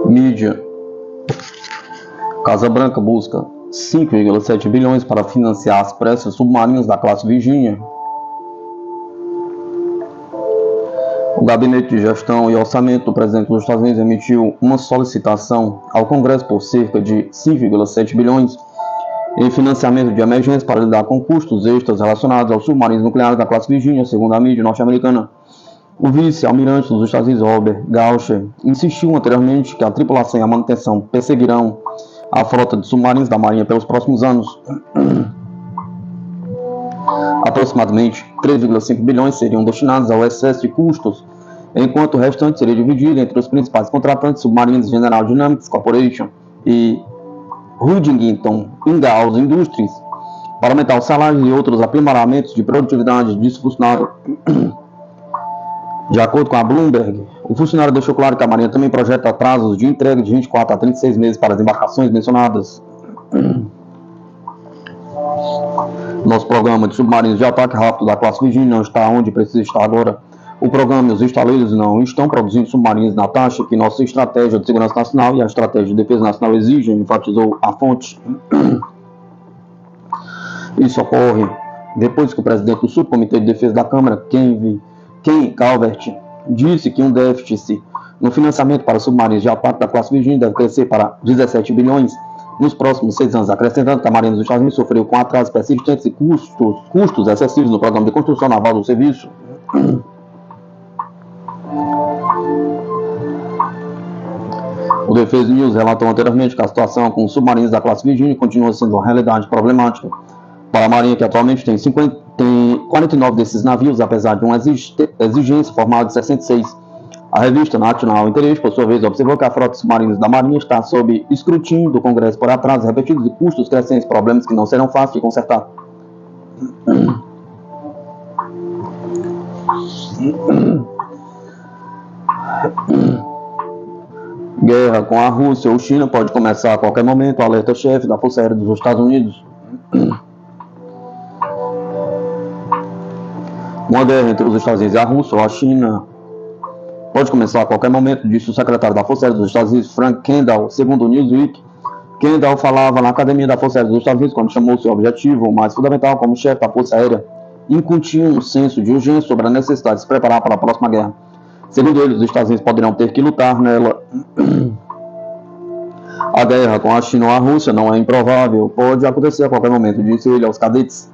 Mídia. Casa Branca busca 5,7 bilhões para financiar as pressas submarinas da classe Virginia. O Gabinete de Gestão e Orçamento do presidente dos Estados Unidos emitiu uma solicitação ao Congresso por cerca de 5,7 bilhões em financiamento de emergência para lidar com custos extras relacionados aos submarinos nucleares da classe Virginia, segundo a mídia norte-americana. O vice-almirante dos Estados Unidos, Robert Gaucher, insistiu anteriormente que a tripulação e a manutenção perseguirão a frota de submarinos da Marinha pelos próximos anos. Aproximadamente 3,5 bilhões seriam destinados ao excesso de custos, enquanto o restante seria dividido entre os principais contratantes submarinos General Dynamics Corporation e Huntington Ingalls Industries, para aumentar os salários e outros aprimoramentos de produtividade, disse o funcionário. De acordo com a Bloomberg, o funcionário deixou claro que a Marinha também projeta atrasos de entrega de 24 a 36 meses para as embarcações mencionadas. Nosso programa de submarinos de ataque rápido da classe Virginia não está onde precisa estar agora. O programa e os estaleiros não estão produzindo submarinos na taxa que nossa estratégia de segurança nacional e a estratégia de defesa nacional exigem, enfatizou a fonte. Isso ocorre depois que o presidente do Subcomitê de Defesa da Câmara, Ken Calvert, disse que um déficit no financiamento para submarinos de ataque da classe Virginia deve crescer para 17 bilhões nos próximos 6 anos, acrescentando que a Marinha dos Estados Unidos sofreu com atrasos persistentes e custos excessivos no programa de construção naval do serviço. O Defesa News relatou anteriormente que a situação com os submarinos da classe Virginia continua sendo uma realidade problemática para a Marinha, que atualmente tem 49 desses navios, apesar de uma exigência formada de 66. A revista National Interest, por sua vez, observou que a frota de submarinos da Marinha está sob escrutínio do Congresso por atrasos repetidos e custos crescentes, problemas que não serão fáceis de consertar. Guerra com a Rússia ou China pode começar a qualquer momento, alerta-chefe da Força Aérea dos Estados Unidos. Uma guerra entre os Estados Unidos e a Rússia ou a China pode começar a qualquer momento, disse o secretário da Força Aérea dos Estados Unidos, Frank Kendall, segundo o Newsweek. Kendall falava na Academia da Força Aérea dos Estados Unidos quando chamou seu objetivo mais fundamental como chefe da Força Aérea incutir um senso de urgência sobre a necessidade de se preparar para a próxima guerra. Segundo ele, os Estados Unidos poderão ter que lutar nela. A guerra com a China ou a Rússia não é improvável, pode acontecer a qualquer momento, disse ele aos cadetes.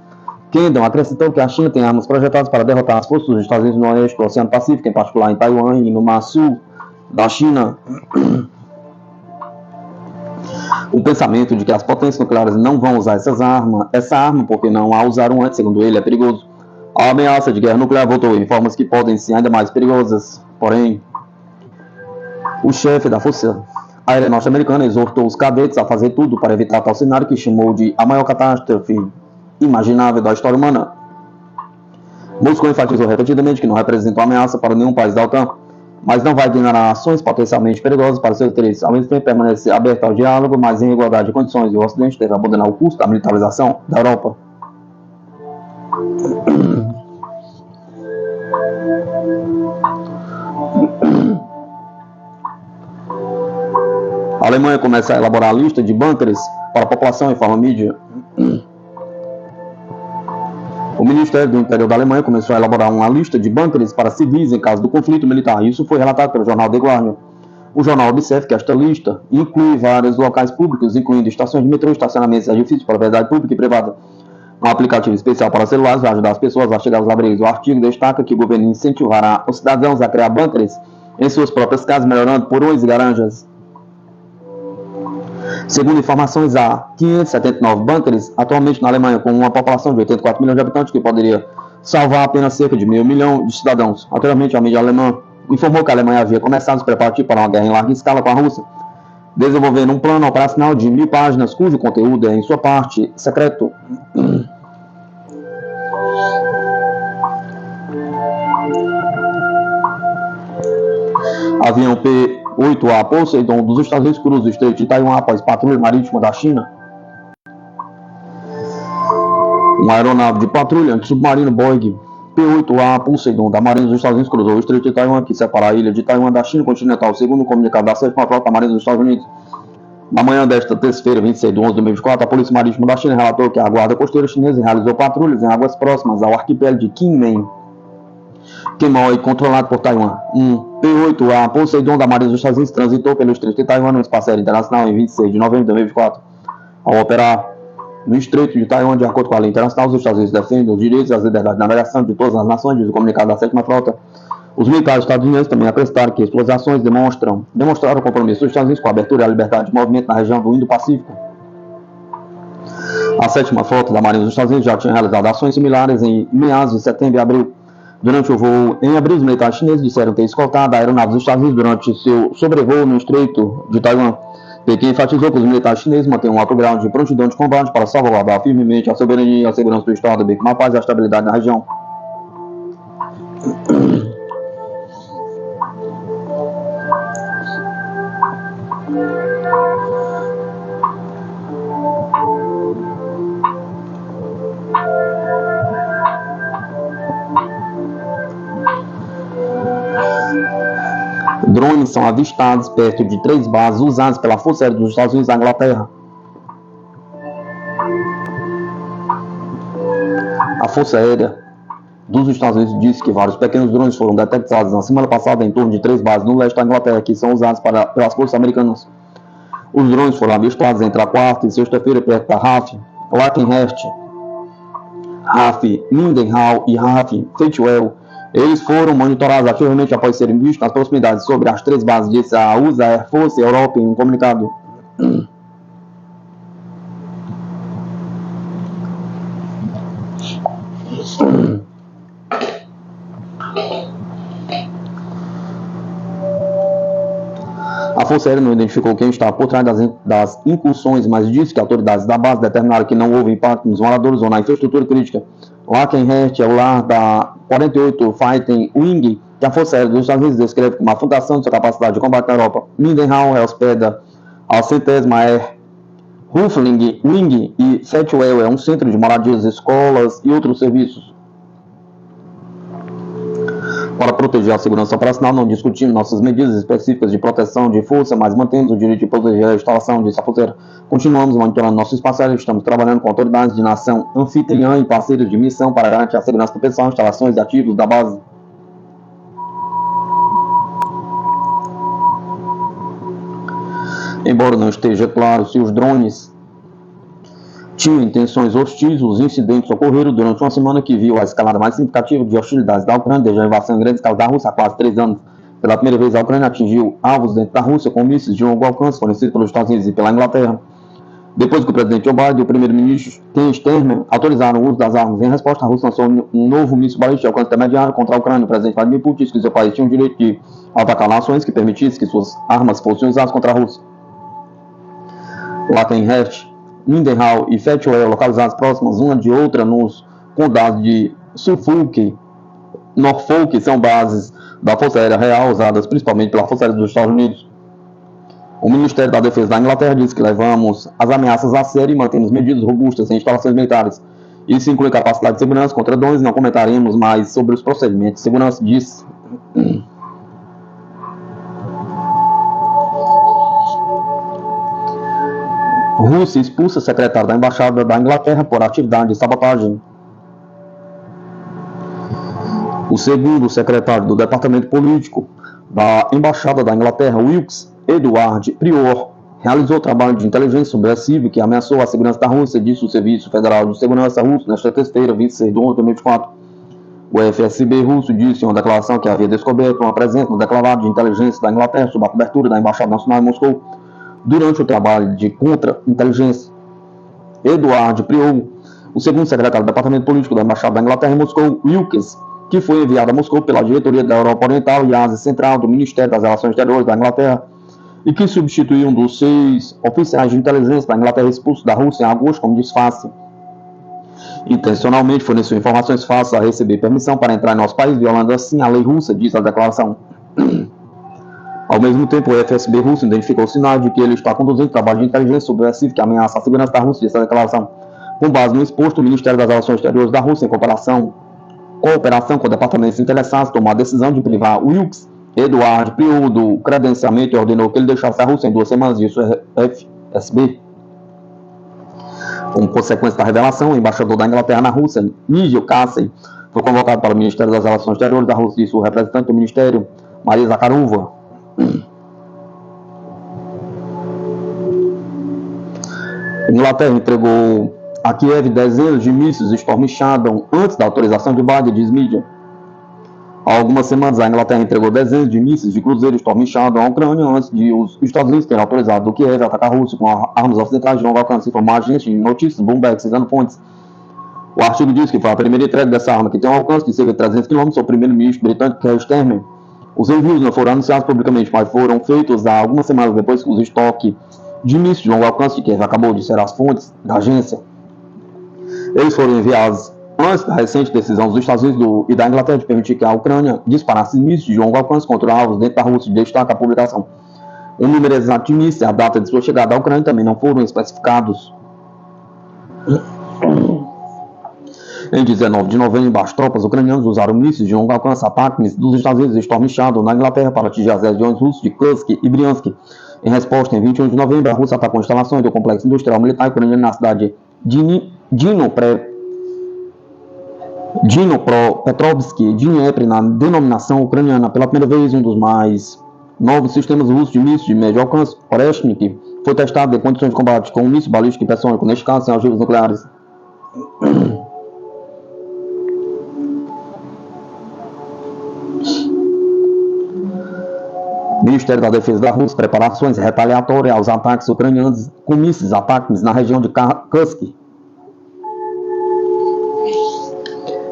Kendall acrescentou que a China tem armas projetadas para derrotar as forças dos Estados Unidos no oeste do Oceano Pacífico, em particular em Taiwan e no Mar Sul da China. O pensamento de que as potências nucleares não vão usar essa arma porque não a usaram antes, segundo ele, é perigoso. A ameaça de guerra nuclear voltou em formas que podem ser ainda mais perigosas. Porém, o chefe da Força Aérea norte-americana exortou os cadetes a fazer tudo para evitar tal cenário que chamou de a maior catástrofe imaginável da história humana. Moscou enfatizou repetidamente que não representa uma ameaça para nenhum país da OTAN, mas não vai ignorar ações potencialmente perigosas para seus interesses. Ao mesmo tempo, permanecer aberto ao diálogo, mas em igualdade de condições, e o Ocidente deve abandonar o custo da militarização da Europa. A Alemanha começa a elaborar a lista de bunkers para a população, informa a mídia. O Ministério do Interior da Alemanha começou a elaborar uma lista de bunkers para civis em caso do conflito militar. Isso foi relatado pelo jornal The Guardian. O jornal observa que esta lista inclui vários locais públicos, incluindo estações de metrô, estacionamentos, edifícios, propriedade pública e privada. Um aplicativo especial para celulares vai ajudar as pessoas a chegar aos abrigos. O artigo destaca que o governo incentivará os cidadãos a criar bunkers em suas próprias casas, melhorando porões e garagens. Segundo informações, há 579 bunkers atualmente na Alemanha, com uma população de 84 milhões de habitantes, que poderia salvar apenas cerca de 500 mil de cidadãos. Anteriormente, a mídia alemã informou que a Alemanha havia começado os preparativos para uma guerra em larga escala com a Rússia, desenvolvendo um plano operacional de 1000 páginas, cujo conteúdo é, em sua parte, secreto. Avião P-8A Poseidon dos Estados Unidos cruza o Estreito de Taiwan após patrulha marítima da China. Uma aeronave de patrulha antissubmarino Boeing P-8A Poseidon da Marinha dos Estados Unidos cruzou o Estreito de Taiwan, que separa a ilha de Taiwan da China continental, segundo o comunicado da 7ª Frota da Marinha dos Estados Unidos. Na manhã desta terça-feira, 26 de 11 de 2024, a Polícia Marítima da China relatou que a Guarda Costeira Chinesa realizou patrulhas em águas próximas ao arquipélago de Kinmen, Quemoy, controlado por Taiwan. Um P-8A Poseidon da Marinha dos Estados Unidos transitou pelo Estreito de Taiwan no espaço aéreo internacional em 26 de novembro de 2024. Ao operar no Estreito de Taiwan, de acordo com a lei internacional, os Estados Unidos defendem os direitos e as liberdades de navegação de todas as nações, diz o comunicado da 7ª Frota. Os militares estadunidenses também acrescentaram que suas ações demonstraram o compromisso dos Estados Unidos com a abertura e a liberdade de movimento na região do Indo-Pacífico. A 7ª Frota da Marinha dos Estados Unidos já tinha realizado ações similares em meados de setembro e abril. Durante o voo em abril, os militares chineses disseram ter escoltado a aeronave dos Estados Unidos durante seu sobrevoo no Estreito de Taiwan. Pequim enfatizou que os militares chineses mantêm um alto grau de prontidão de combate para salvaguardar firmemente a soberania e a segurança do Estado, bem como a paz e a estabilidade na região. Drones são avistados perto de 3 bases usadas pela Força Aérea dos Estados Unidos na Inglaterra. A Força Aérea dos Estados Unidos disse que vários pequenos drones foram detectados na semana passada em torno de 3 bases no leste da Inglaterra, que são usados pelas forças americanas. Os drones foram avistados entre a quarta e sexta-feira perto da RAF Lakenhurst, RAF Mindenhall e RAF Fatwell. Eles foram monitorados ativamente após serem vistos nas proximidades sobre as 3 bases, disse a USA Air Force Europe em um comunicado. A Força Aérea não identificou quem estava por trás das incursões, mas disse que autoridades da base determinaram que não houve impacto nos moradores ou na infraestrutura crítica. Lakenhurst é o lar da 48 Fighting Wing, que a Força Aérea dos Estados Unidos descreve como uma fundação de sua capacidade de combate na Europa. Mindenhall é hospeda a 100ª Air Rifling Wing e Fatwell é um centro de moradias, escolas e outros serviços. Para proteger a segurança operacional, não discutimos nossas medidas específicas de proteção de força, mas mantemos o direito de proteger a instalação, disse a Força Aérea. Continuamos monitorando nosso espaço aéreo, estamos trabalhando com autoridades de nação anfitriã e parceiros de missão para garantir a segurança do pessoal, instalações e ativos da base. Embora não esteja claro se os drones tinham intenções hostis, os incidentes ocorreram durante uma semana que viu a escalada mais significativa de hostilidades da Ucrânia desde a invasão em grande escala da Rússia há quase 3 anos. Pela primeira vez, a Ucrânia atingiu alvos dentro da Rússia com mísseis de longo alcance fornecidos pelos Estados Unidos e pela Inglaterra. Depois que o presidente Joe Biden e o primeiro-ministro Keir Starmer autorizaram o uso das armas em resposta, a Rússia lançou um novo míssil balístico de alcance intermediário contra a Ucrânia. O presidente Vladimir Putin disse que seu país tinha o direito de atacar nações que permitissem que suas armas fossem usadas contra a Rússia. Lakenhurst, Mindenhall e Fatwell, localizadas próximas uma de outra nos condados de Suffolk, Norfolk, são bases da Força Aérea Real, usadas principalmente pela Força Aérea dos Estados Unidos. O Ministério da Defesa da Inglaterra diz que levamos as ameaças a sério e mantemos medidas robustas em instalações militares. Isso inclui capacidade de segurança contra drones. Não comentaremos mais sobre os procedimentos de segurança, disse. Rússia expulsa secretário da Embaixada da Inglaterra por atividade de sabotagem. O segundo secretário do Departamento Político da Embaixada da Inglaterra, Wilkes Edward Prior, realizou trabalho de inteligência subversivo que ameaçou a segurança da Rússia, disse o Serviço Federal de Segurança russo nesta terça-feira, 26 de 11 de 2024. O FSB russo disse em uma declaração que havia descoberto uma presença no declarado de inteligência da Inglaterra sob a cobertura da Embaixada Nacional em Moscou durante o trabalho de contra-inteligência. Edward Prior, o segundo secretário do Departamento Político da Embaixada da Inglaterra em Moscou, Wilkes, que foi enviado a Moscou pela diretoria da Europa Oriental e Ásia Central do Ministério das Relações Exteriores da Inglaterra, e que substituiu um dos 6 oficiais de inteligência da Inglaterra expulso da Rússia em agosto como disfarce. Intencionalmente forneceu informações falsas a receber permissão para entrar em nosso país, violando assim a lei russa, diz a declaração. Ao mesmo tempo, o FSB russo identificou sinais de que ele está conduzindo trabalho de inteligência subversivo que ameaça a segurança da Rússia. Essa declaração, com base no exposto, o Ministério das Relações Exteriores da Rússia, em cooperação com departamentos interessados, tomou a decisão de privar Wilkes Eduard Priou do credenciamento e ordenou que ele deixasse a Rússia em 2 semanas, disse o FSB. Como consequência da revelação, o embaixador da Inglaterra na Rússia, Nigel Casey, foi convocado para o Ministério das Relações Exteriores da Rússia, disse o representante do Ministério, Maria Zakharova. A Inglaterra entregou a Kiev dezenas de mísseis Storm Shadow antes da autorização de Biden, diz mídia. Há algumas semanas, a Inglaterra entregou dezenas de mísseis de cruzeiro Storm Shadow à Ucrânia antes de os Estados Unidos terem autorizado o Kiev a atacar a Rússia com armas ocidentais de longo alcance, informou a agência de notícias Bloomberg, citando fontes. O artigo diz que foi a primeira entrega dessa arma, que tem um alcance de cerca de 300 km, ao primeiro-ministro britânico Keir Starmer. Os envios não foram anunciados publicamente, mas foram feitos há algumas semanas depois que os estoques de mísseis de longo alcance de Kiev acabou de ser as fontes da agência. Eles foram enviados antes da recente decisão dos Estados Unidos e da Inglaterra de permitir que a Ucrânia disparasse mísseis de longo alcance contra alvos dentro da Rússia, destaca a publicação. O número exato de mísseis e a data de sua chegada à Ucrânia também não foram especificados. Em 19 de novembro, as tropas ucranianas usaram mísseis de longo alcance ATACMS dos Estados Unidos e Storm Shadow na Inglaterra para atingir as regiões russas de Kursk e Bryansk. Em resposta, em 21 de novembro, a Rússia atacou instalações do complexo industrial militar ucraniano na cidade de Dnipropetrovsk, Dnieper, na denominação ucraniana. Pela primeira vez, um dos mais novos sistemas russos de mísseis de médio alcance, Oreshnik, foi testado em condições de combate com um míssil balístico hipersônico, neste caso sem ogivas nucleares. Ministério da Defesa da Rússia preparações retaliatórias aos ataques ucranianos com mísseis ATACMS na região de Kursk.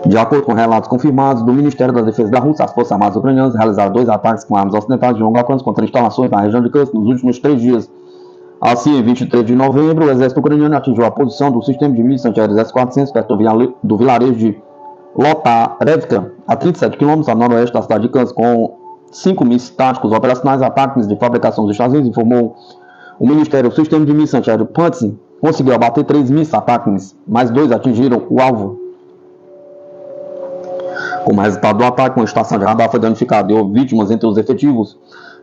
De acordo com relatos confirmados do Ministério da Defesa da Rússia, as Forças Armadas ucranianas realizaram 2 ataques com armas ocidentais de longo alcance contra instalações na região de Kursk nos últimos 3 dias. Assim, em 23 de novembro, o exército ucraniano atingiu a posição do sistema de mísseis antiaéreos S-400 perto do vilarejo de Lotarevka, a 37 km a noroeste da cidade de Kursk, com 5 mísseis táticos operacionais ATACMS de fabricação dos Estados Unidos, informou o Ministério. O sistema de mísseis antiaéreo Pantsir conseguiu abater 3 mísseis ATACMS, mas 2 atingiram o alvo. Como resultado do ataque, uma estação de radar foi danificada e houve vítimas entre os efetivos.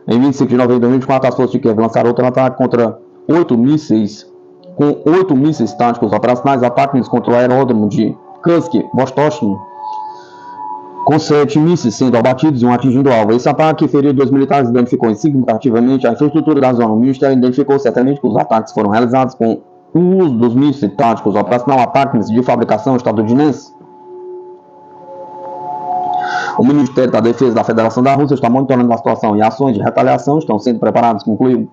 Em 25 de novembro de 2024, as forças de Kiev lançaram outro ataque contra 8 mísseis táticos operacionais ATACMS contra o aeródromo de Kursk-Vostochny, com 7 mísseis sendo abatidos e um atingindo o alvo. Esse ataque feriu 2 militares e danificou significativamente a infraestrutura da zona. O Ministério identificou certamente que os ataques foram realizados com o uso dos mísseis táticos operacionais ATACMS de fabricação estadunidense. O Ministério da Defesa da Federação da Rússia está monitorando a situação e ações de retaliação estão sendo preparadas, concluiu.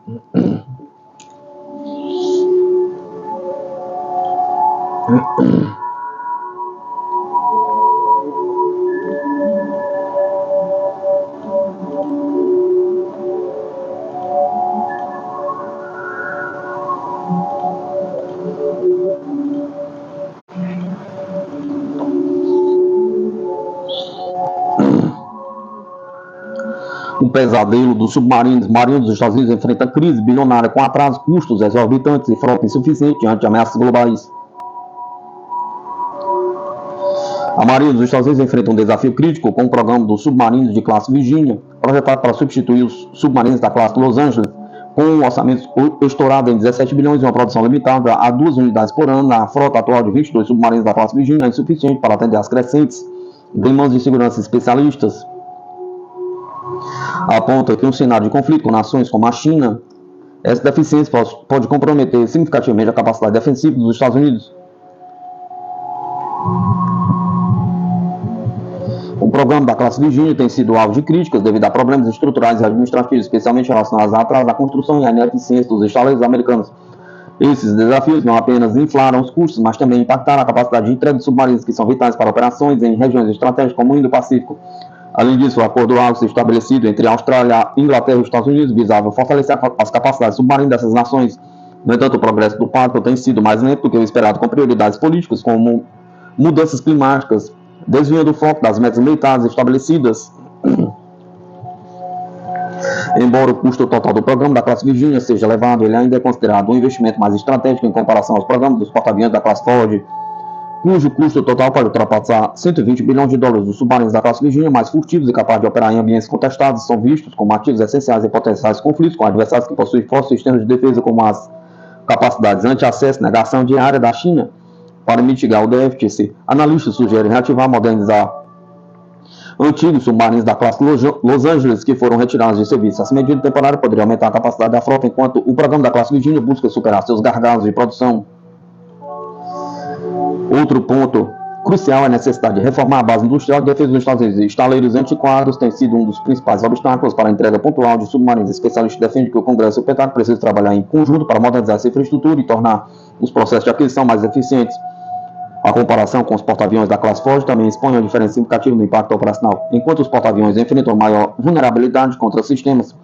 O pesadelo dos submarinos marinhos dos Estados Unidos enfrenta crise bilionária com atrasos, custos exorbitantes e frota insuficiente diante de ameaças globais. A Marinha dos Estados Unidos enfrenta um desafio crítico com o programa dos submarinos de classe Virginia, projetado para substituir os submarinos da classe Los Angeles, com um orçamento estourado em 17 bilhões e uma produção limitada a 2 unidades por ano. A frota atual de 22 submarinos da classe Virginia é insuficiente para atender às crescentes demandas de segurança especialistas. Aponta que um cenário de conflito com nações como a China, essa deficiência pode comprometer significativamente a capacidade defensiva dos Estados Unidos. O programa da classe Virginia tem sido alvo de críticas devido a problemas estruturais e administrativos, especialmente relacionados a atraso da construção e à ineficiência dos estaleiros americanos. Esses desafios não apenas inflaram os custos, mas também impactaram a capacidade de entrega de submarinos que são vitais para operações em regiões estratégicas como o Indo-Pacífico. Além disso, o acordo AUKUS estabelecido entre a Austrália, Inglaterra e os Estados Unidos visava fortalecer as capacidades submarinas dessas nações. No entanto, o progresso do pacto tem sido mais lento do que o esperado, com prioridades políticas como mudanças climáticas, desviando o foco das metas militares estabelecidas. Embora o custo total do programa da classe Virginia seja elevado, ele ainda é considerado um investimento mais estratégico em comparação aos programas dos porta-aviões da classe Ford, cujo custo total pode ultrapassar 120 bilhões de dólares. Os submarinos da classe Virginia, mais furtivos e capazes de operar em ambientes contestados, são vistos como ativos essenciais em potenciais conflitos com adversários que possuem fortes sistemas de defesa, como as capacidades anti-acesso e negação de área da China. Para mitigar o déficit, analistas sugerem reativar e modernizar antigos submarinos da classe Los Angeles que foram retirados de serviço. Essa medida temporária poderia aumentar a capacidade da frota, enquanto o programa da classe Virginia busca superar seus gargalos de produção. Outro ponto crucial é a necessidade de reformar a base industrial de defesa dos Estados Unidos. Estaleiros antiquados têm sido um dos principais obstáculos para a entrega pontual de submarinos. Especialistas defendem que o Congresso e o Pentágono precisam trabalhar em conjunto para modernizar essa infraestrutura e tornar os processos de aquisição mais eficientes. A comparação com os porta-aviões da classe Ford também expõe uma diferença significativa no impacto operacional. Enquanto os porta-aviões enfrentam maior vulnerabilidade contra sistemas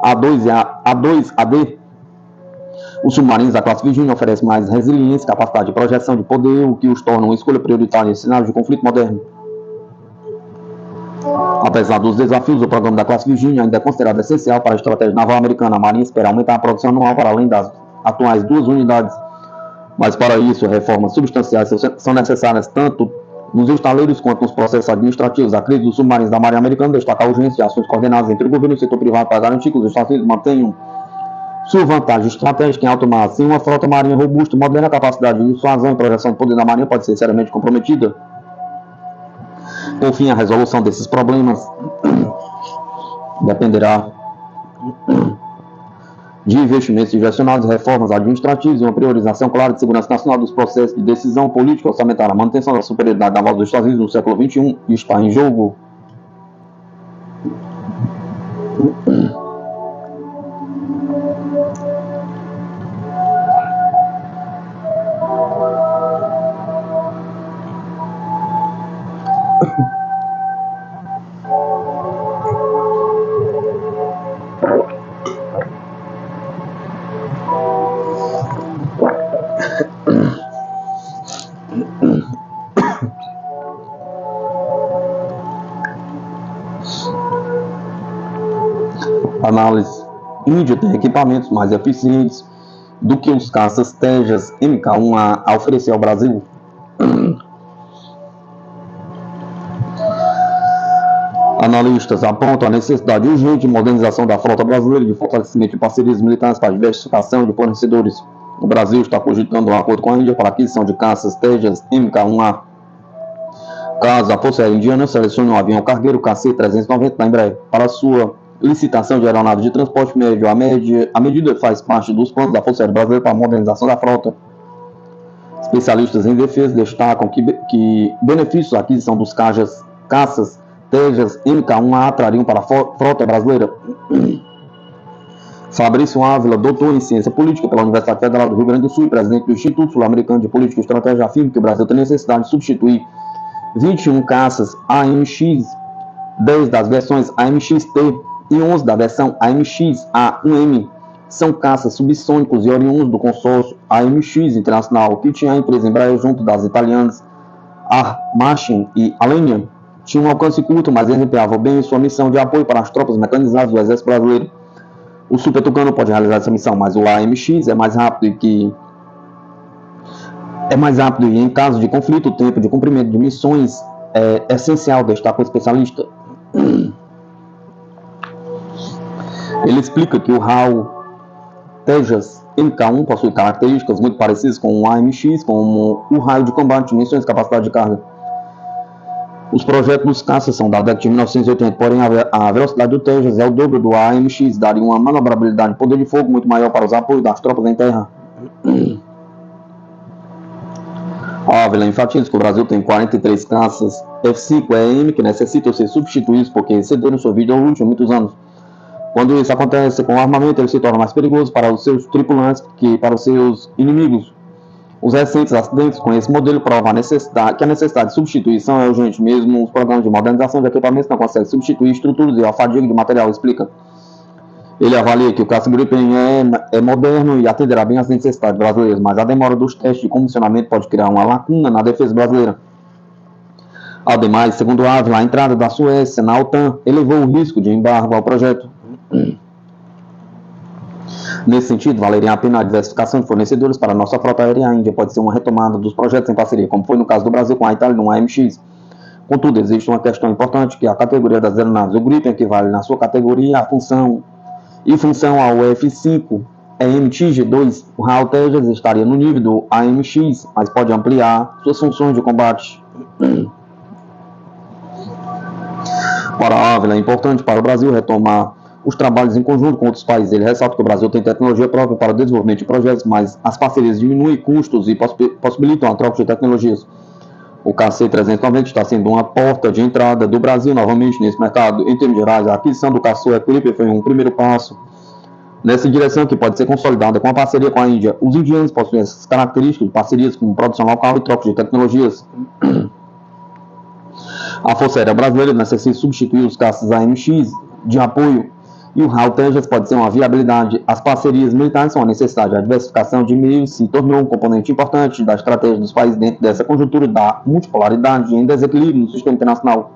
A2AD, os submarinos da classe Virginia oferecem mais resiliência e capacidade de projeção de poder, o que os torna uma escolha prioritária em cenários de conflito moderno. Apesar dos desafios, o programa da classe Virginia ainda é considerado essencial para a estratégia naval americana. A Marinha espera aumentar a produção anual para além das atuais 2 unidades. Mas para isso, reformas substanciais são necessárias tanto nos estaleiros quanto nos processos administrativos. A crise dos submarinos da Marinha Americana destaca a urgência de ações coordenadas entre o governo e o setor privado para garantir que os Estados Unidos mantenham sua vantagem estratégica em alto mar. Assim, uma frota marinha robusta, moderna, a capacidade de dissuasão e projeção de poder da Marinha pode ser seriamente comprometida. Por fim, a resolução desses problemas dependerá de investimentos direcionados, reformas administrativas e uma priorização clara de segurança nacional dos processos de decisão política orçamentária. A manutenção da superioridade naval dos Estados Unidos no século XXI está em jogo. Análise: Índia tem equipamentos mais eficientes do que os caças Tejas Mk1A a oferecer ao Brasil. Analistas apontam a necessidade urgente de modernização da frota brasileira e de fortalecimento de parcerias militares para a diversificação de fornecedores. O Brasil está cogitando um acordo com a Índia para a aquisição de caças Tejas Mk1A. Caso a Força Aérea Indiana selecione um avião cargueiro KC-390 da Embraer para sua licitação de aeronaves de transporte médio, a medida faz parte dos planos da Força Aérea Brasileira para a modernização da frota. Especialistas em defesa destacam que benefícios da aquisição dos caças Tejas Mk1A trariam para a frota brasileira. Fabrício Ávila, doutor em ciência política pela Universidade Federal do Rio Grande do Sul e presidente do Instituto Sul-Americano de Política e Estratégia, afirma que o Brasil tem necessidade de substituir 21 caças AMX, 10 das versões AMX-T e 11 da versão AMX-A1M. São caças subsônicos e oriundos do consórcio AMX Internacional, que tinha a empresa Embraer junto das italianas Armachin e Alenia. Tinha um alcance curto, mas desempenhava bem sua missão de apoio para as tropas mecanizadas do Exército Brasileiro. O Super Tucano pode realizar essa missão, mas o AMX é mais rápido e em caso de conflito o tempo de cumprimento de missões é essencial, destaca o especialista. Ele explica que o RAL Tejas Mk1 possui características muito parecidas com o AMX, como o raio de combate, dimensões e capacidade de carga. Os projetos dos caças são da década de 1980, porém a velocidade do Tejas é o dobro do AMX, daria uma manobrabilidade e poder de fogo muito maior para os apoios das tropas em terra. Ávila enfatiza que o Brasil tem 43 caças F-5EM que necessitam ser substituídos porque excederam sua vida útil há muitos anos. Quando isso acontece com o armamento, ele se torna mais perigoso para os seus tripulantes que para os seus inimigos. Os recentes acidentes com esse modelo provam que a necessidade de substituição é urgente. Mesmo os programas de modernização de equipamentos não conseguem substituir estruturas e a fadiga de material, explica. Ele avalia que o caça Gripen é moderno e atenderá bem às necessidades brasileiras, mas a demora dos testes de comissionamento pode criar uma lacuna na defesa brasileira. Ademais, segundo Ávila, a entrada da Suécia na OTAN elevou o risco de embargo ao projeto. Nesse sentido, valeria a pena a diversificação de fornecedores para a nossa frota aérea. A Índia pode ser uma retomada dos projetos em parceria, como foi no caso do Brasil com a Itália no AMX. Contudo, existe uma questão importante, que é a categoria das aeronaves. O Gripen equivale na sua categoria à função ao F5 EMTG-2. O HAL Tejas estaria no nível do AMX, mas pode ampliar suas funções de combate. Para a Ávila, é importante para o Brasil retomar os trabalhos em conjunto com outros países. Ele ressalta que o Brasil tem tecnologia própria para o desenvolvimento de projetos, mas as parcerias diminuem custos e possibilitam a troca de tecnologias. O KC-390 está sendo uma porta de entrada do Brasil novamente nesse mercado. Em termos gerais, a aquisição do Caçoa Clipper foi um primeiro passo nessa direção, que pode ser consolidada com a parceria com a Índia. Os indianos possuem essas características de parcerias com produção local e troca de tecnologias. A Força Aérea Brasileira necessita substituir os caças AMX de apoio, e o HAL Tejas pode ser uma viabilidade. As parcerias militares são a necessidade. A diversificação de meios se tornou um componente importante da estratégia dos países dentro dessa conjuntura da multipolaridade em desequilíbrio no sistema internacional.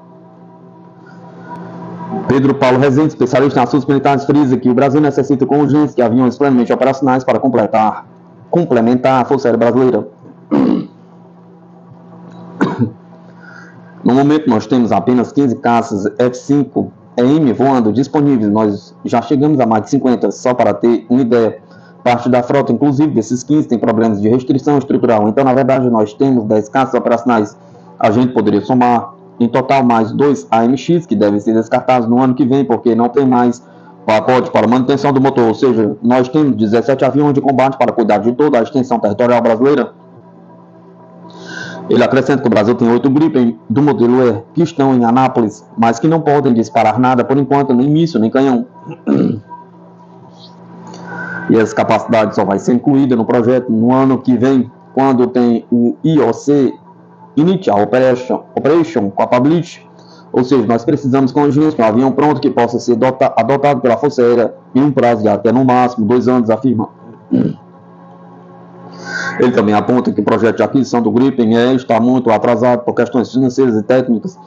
Pedro Paulo Rezende, especialista em assuntos militares, frisa que o Brasil necessita com urgência de aviões plenamente operacionais para complementar a Força Aérea Brasileira. No momento, nós temos apenas 15 caças F-5 EM voando disponíveis. Nós já chegamos a mais de 50, só para ter uma ideia. Parte da frota, inclusive desses 15, tem problemas de restrição estrutural. Então, na verdade, nós temos 10 caças operacionais. A gente poderia somar em total mais 2 AMX, que devem ser descartados no ano que vem, porque não tem mais pacote para manutenção do motor. Ou seja, nós temos 17 aviões de combate para cuidar de toda a extensão territorial brasileira. Ele acrescenta que o Brasil tem 8 Gripen do modelo E que estão em Anápolis, mas que não podem disparar nada por enquanto, nem míssil, nem canhão. E essa capacidade só vai ser incluída no projeto no ano que vem, quando tem o IOC, Initial Operation Capability. Ou seja, nós precisamos com urgência de um avião pronto que possa ser adotado pela Força Aérea em um prazo de até no máximo 2 anos, afirma. Ele também aponta que o projeto de aquisição do Gripen está muito atrasado por questões financeiras e técnicas.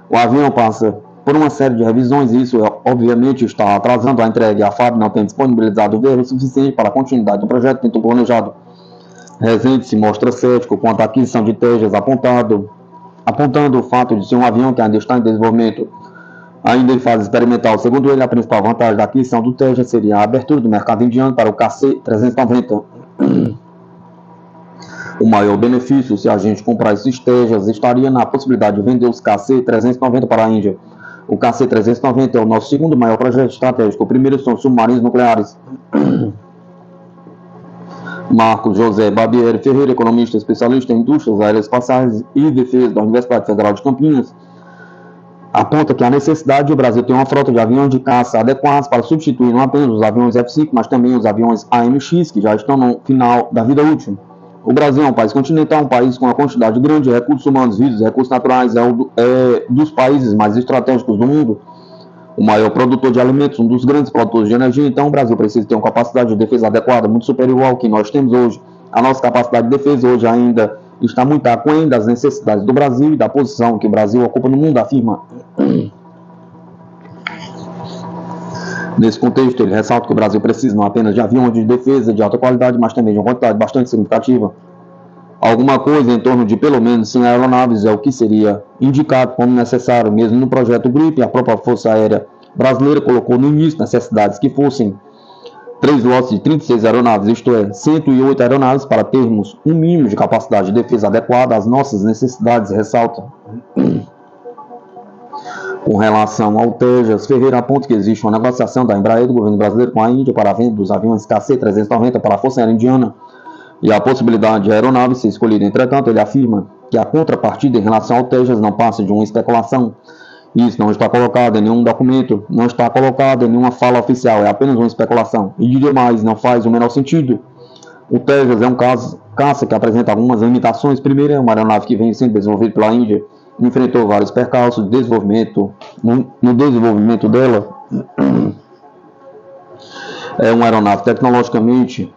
O avião passa por uma série de revisões e isso, obviamente, está atrasando a entrega. A FAB não tem disponibilizado o verbo suficiente para a continuidade do projeto que tem planejado. Rezende se mostra cético quanto à aquisição de Tejas, apontando o fato de ser um avião que ainda está em desenvolvimento, ainda em fase experimental. Segundo ele, a principal vantagem da aquisição do Tejas seria a abertura do mercado indiano para o KC-390. O maior benefício, se a gente comprar esses Tejas, estaria na possibilidade de vender os KC-390 para a Índia. O KC-390 é o nosso segundo maior projeto estratégico. O primeiro são os submarinos nucleares. Marcos José Barbieri Ferreira, economista especialista em indústrias aeroespaciais e defesa da Universidade Federal de Campinas, aponta que a necessidade do Brasil ter uma frota de aviões de caça adequados para substituir não apenas os aviões F-5, mas também os aviões AMX, que já estão no final da vida útil. O Brasil é um país continental, um país com uma quantidade grande de recursos humanos, vivos, recursos naturais, é dos países mais estratégicos do mundo, o maior produtor de alimentos, um dos grandes produtores de energia. Então o Brasil precisa ter uma capacidade de defesa adequada, muito superior ao que nós temos hoje. A nossa capacidade de defesa hoje ainda está muito aquém das necessidades do Brasil e da posição que o Brasil ocupa no mundo, afirma. Nesse contexto, ele ressalta que o Brasil precisa não apenas de aviões de defesa de alta qualidade, mas também de uma quantidade bastante significativa. Alguma coisa em torno de pelo menos 100 aeronaves é o que seria indicado como necessário. Mesmo no projeto Gripen, a própria Força Aérea Brasileira colocou no início necessidades que fossem 3 lotes de 36 aeronaves, isto é, 108 aeronaves, para termos um mínimo de capacidade de defesa adequada às nossas necessidades, ressalta. Com relação ao Tejas, Ferreira aponta que existe uma negociação da Embraer do governo brasileiro com a Índia para a venda dos aviões KC-390 para a Força Aérea Indiana e a possibilidade de aeronave ser escolhida. Entretanto, ele afirma que a contrapartida em relação ao Tejas não passa de uma especulação. Isso não está colocado em nenhum documento, não está colocado em nenhuma fala oficial, é apenas uma especulação. E diria mais, não faz o menor sentido. O Tejas é um caça que apresenta algumas limitações. Primeiro, é uma aeronave que vem sendo desenvolvida pela Índia, enfrentou vários percalços de desenvolvimento. No desenvolvimento dela, é uma aeronave tecnologicamente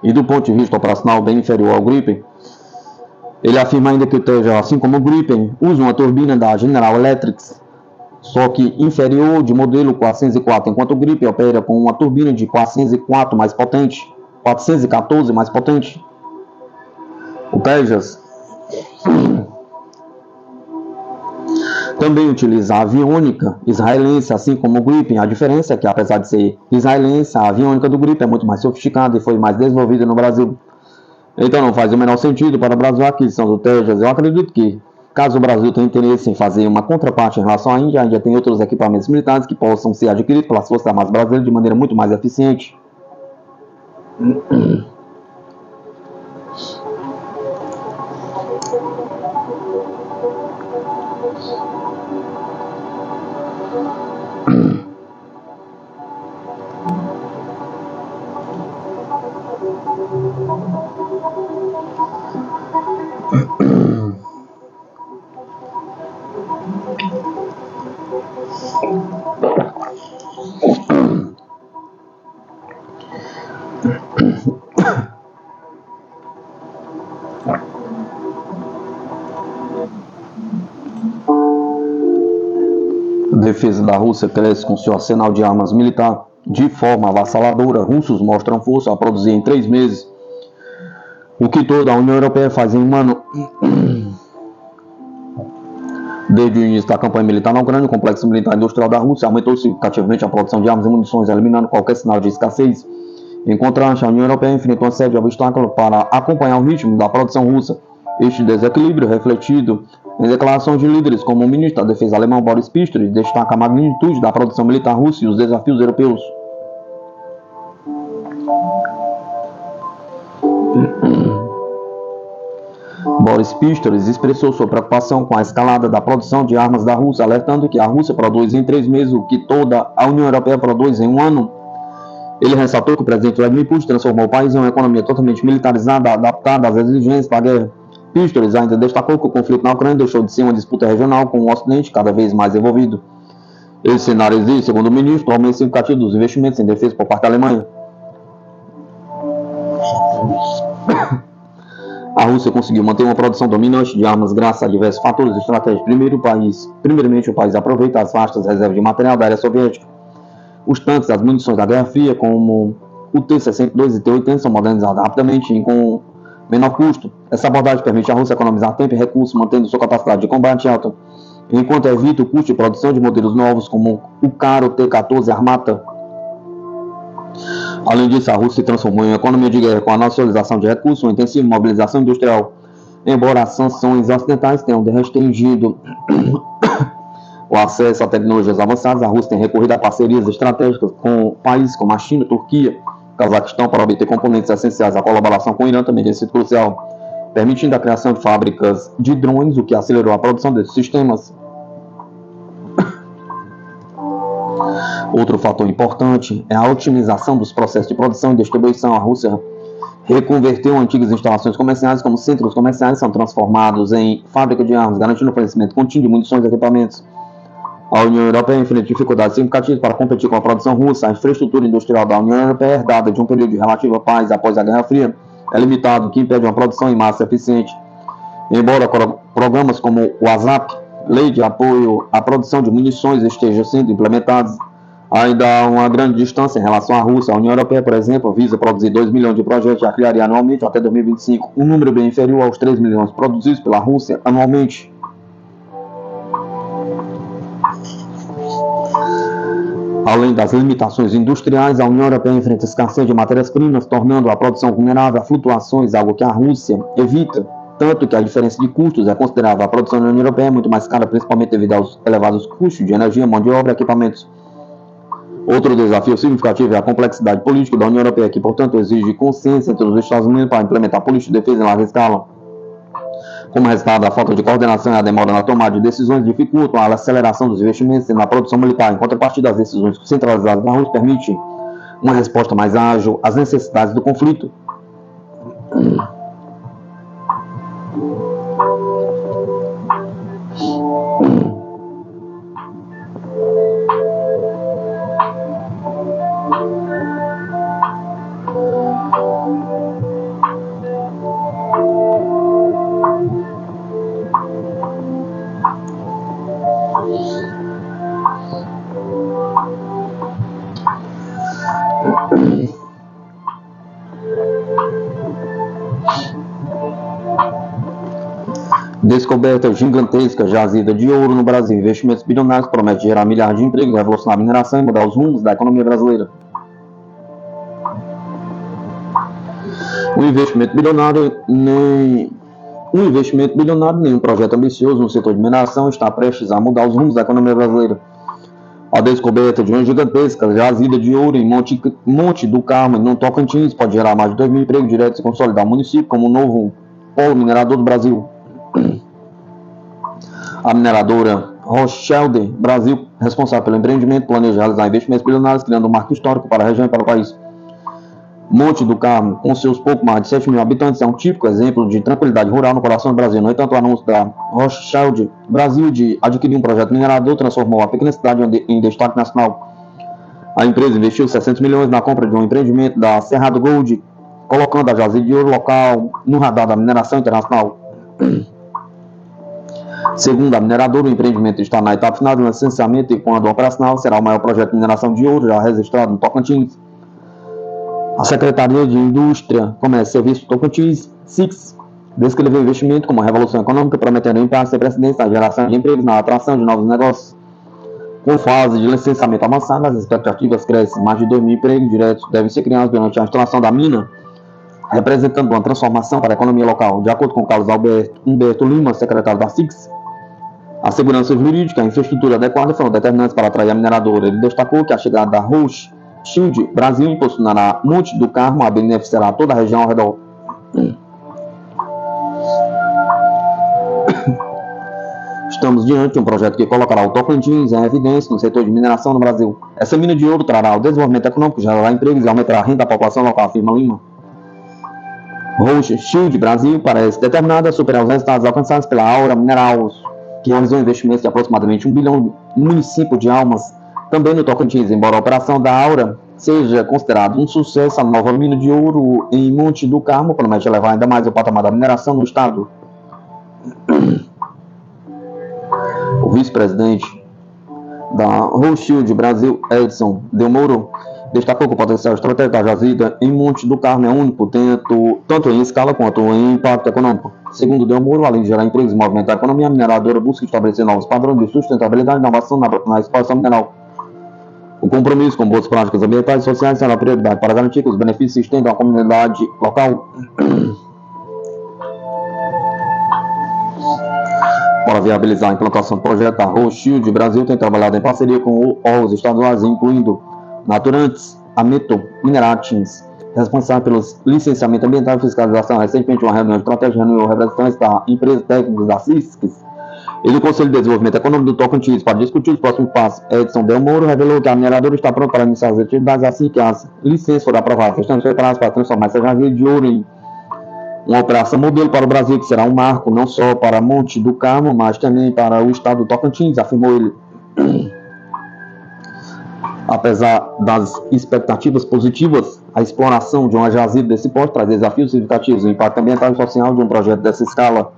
e do ponto de vista operacional bem inferior ao Gripen. Ele afirma ainda que o Tejas, assim como o Gripen, usa uma turbina da General Electric só que inferior, de modelo 404, enquanto o Gripen opera com uma turbina de 404 mais potente, 414 mais potente. O Tejas também utiliza a aviônica israelense, assim como o Gripen. A diferença é que, apesar de ser israelense, a aviônica do Gripen é muito mais sofisticada e foi mais desenvolvida no Brasil. Então não faz o menor sentido para o Brasil a aquisição do Tejas. Eu acredito que, caso o Brasil tenha interesse em fazer uma contraparte em relação à Índia, a Índia tem outros equipamentos militares que possam ser adquiridos pelas Forças Armadas brasileiras de maneira muito mais eficiente. A defesa da Rússia cresce com seu arsenal de armas militar de forma avassaladora. Russos mostram força a produzir em 3 meses o que toda a União Europeia faz em um ano. Desde o início da campanha militar na Ucrânia, o complexo militar industrial da Rússia aumentou significativamente a produção de armas e munições, eliminando qualquer sinal de escassez. Em contraste, a União Europeia enfrentou uma série de obstáculos para acompanhar o ritmo da produção russa. Este desequilíbrio, refletido em declarações de líderes como o ministro da Defesa alemão Boris Pistorius, destaca a magnitude da produção militar russa e os desafios europeus. Boris Pistorius expressou sua preocupação com a escalada da produção de armas da Rússia, alertando que a Rússia produz em 3 meses o que toda a União Europeia produz em um ano. Ele ressaltou que o presidente Vladimir Putin transformou o país em uma economia totalmente militarizada, adaptada às exigências da guerra. Pistorius ainda destacou que o conflito na Ucrânia deixou de ser uma disputa regional com o Ocidente cada vez mais envolvido. Esse cenário exige, segundo o ministro, o aumento significativo dos investimentos em defesa por parte da Alemanha. A Rússia conseguiu manter uma produção dominante de armas graças a diversos fatores estratégicos. Primeiramente, o país aproveita as vastas reservas de material da área soviética. Os tanques, as munições da Guerra Fria, como o T-62 e T-80, são modernizados rapidamente e com menor custo. Essa abordagem permite à Rússia economizar tempo e recursos, mantendo sua capacidade de combate alta, enquanto evita o custo de produção de modelos novos, como o caro T-14 Armata. Além disso, a Rússia se transformou em uma economia de guerra com a nacionalização de recursos, uma intensiva mobilização industrial. Embora as sanções ocidentais tenham restringido o acesso a tecnologias avançadas, a Rússia tem recorrido a parcerias estratégicas com países como a China, Turquia, Cazaquistão para obter componentes essenciais. A colaboração com o Irã também tem sido crucial, permitindo a criação de fábricas de drones, o que acelerou a produção desses sistemas. Outro fator importante é a otimização dos processos de produção e distribuição. A Rússia reconverteu antigas instalações comerciais como centros comerciais, são transformados em fábrica de armas, garantindo o fornecimento contínuo de munições e equipamentos. A União Europeia enfrenta dificuldades significativas para competir com a produção russa. A infraestrutura industrial da União Europeia, herdada de um período de relativa paz após a Guerra Fria, é limitado, o que impede uma produção em massa eficiente. Embora programas como o ASAP, Lei de Apoio à Produção de Munições, estejam sendo implementados, ainda há uma grande distância em relação à Rússia. A União Europeia, por exemplo, visa produzir 2 milhões de projetos de artilharia anualmente até 2025, um número bem inferior aos 3 milhões produzidos pela Rússia anualmente. Além das limitações industriais, a União Europeia enfrenta escassez de matérias-primas, tornando a produção vulnerável a flutuações, algo que a Rússia evita, tanto que a diferença de custos é considerável. A produção da União Europeia é muito mais cara, principalmente devido aos elevados custos de energia, mão de obra e equipamentos. Outro desafio significativo é a complexidade política da União Europeia, que, portanto, exige consciência entre os Estados Unidos para implementar políticas de defesa em larga escala. Como resultado, a falta de coordenação e a demora na tomada de decisões dificultam a aceleração dos investimentos na produção militar. Em contrapartida, as decisões centralizadas da Rússia permitem uma resposta mais ágil às necessidades do conflito. Descoberta gigantesca jazida de ouro no Brasil. Investimentos bilionários prometem gerar milhares de empregos, revolucionar a mineração e mudar os rumos da economia brasileira. Um investimento bilionário, nenhum projeto ambicioso no setor de mineração está prestes a mudar os rumos da economia brasileira. A descoberta de uma gigantesca jazida de ouro em Monte do Carmo, no Tocantins, pode gerar mais de 2 mil empregos diretos e consolidar o município como o novo polo minerador do Brasil. A mineradora Rothschild Brasil, responsável pelo empreendimento, planeja realizar investimentos bilionários, criando um marco histórico para a região e para o país. Monte do Carmo, com seus pouco mais de 7 mil habitantes, é um típico exemplo de tranquilidade rural no coração do Brasil. No entanto, o anúncio da Rothschild Brasil de adquirir um projeto minerador transformou a pequena cidade em destaque nacional. A empresa investiu 600 milhões na compra de um empreendimento da Cerrado Gold, colocando a jazida de ouro local no radar da mineração internacional. Segundo a mineradora, o empreendimento está na etapa final do licenciamento e, quando operacional, será o maior projeto de mineração de ouro já registrado no Tocantins. A Secretaria de Indústria, Comércio e Serviços do Tocantins, SIX, descreveu o investimento como uma revolução econômica, prometendo um impacto sem precedentes na geração de empregos e na atração de novos negócios. Com fase de licenciamento avançada, as expectativas crescem. Mais de 2 mil empregos diretos devem ser criados durante a instalação da mina, representando uma transformação para a economia local. De acordo com Carlos Humberto Lima, secretário da SIX, a segurança jurídica e a infraestrutura adequada foram determinantes para atrair a mineradora. Ele destacou que a chegada da Rothschild Brasil impulsionará Monte do Carmo a beneficiará toda a região ao redor. Estamos diante de um projeto que colocará o Tocantins em evidência no setor de mineração no Brasil. Essa mina de ouro trará o desenvolvimento econômico, gerará empregos e aumentará a renda da população local, afirma Lima. Rothschild Brasil parece determinada a superar os resultados alcançados pela Aura Minerals, que realizou investimentos de aproximadamente 1 bilhão no município de Almas, também no Tocantins. Embora a operação da Aura seja considerada um sucesso, a nova mina de ouro em Monte do Carmo promete elevar ainda mais o patamar da mineração no estado. O vice-presidente da Rothschild Brasil, Edson Delmoro, destacou que o potencial estratégico da jazida em Monte do Carmo é único, tanto em escala quanto em impacto econômico. Segundo Delmoro, além de gerar empregos e movimentar a economia, a mineradora busca estabelecer novos padrões de sustentabilidade e inovação na exploração mineral. O compromisso com boas práticas ambientais e sociais será prioridade para garantir que os benefícios se estendam à comunidade local. Para viabilizar a implantação do projeto, a Rothschild Brasil tem trabalhado em parceria com órgãos estaduais, incluindo Naturantes, Ameto, Mineratins, responsável pelos licenciamento ambiental e fiscalização. Recentemente, uma reunião estratégica reuniu representantes da empresa técnica da CISCS e do Conselho de Desenvolvimento Econômico do Tocantins para discutir os próximos passos. Edson Delmoro revelou que a mineradora está pronta para iniciar as atividades assim que as licenças forem aprovadas. Estamos preparados para transformar essa jazida de ouro em uma operação modelo para o Brasil, que será um marco não só para Monte do Carmo, mas também para o estado do Tocantins, afirmou ele. Apesar das expectativas positivas, a exploração de uma jazida desse porte traz desafios significativos. O impacto ambiental e social de um projeto dessa escala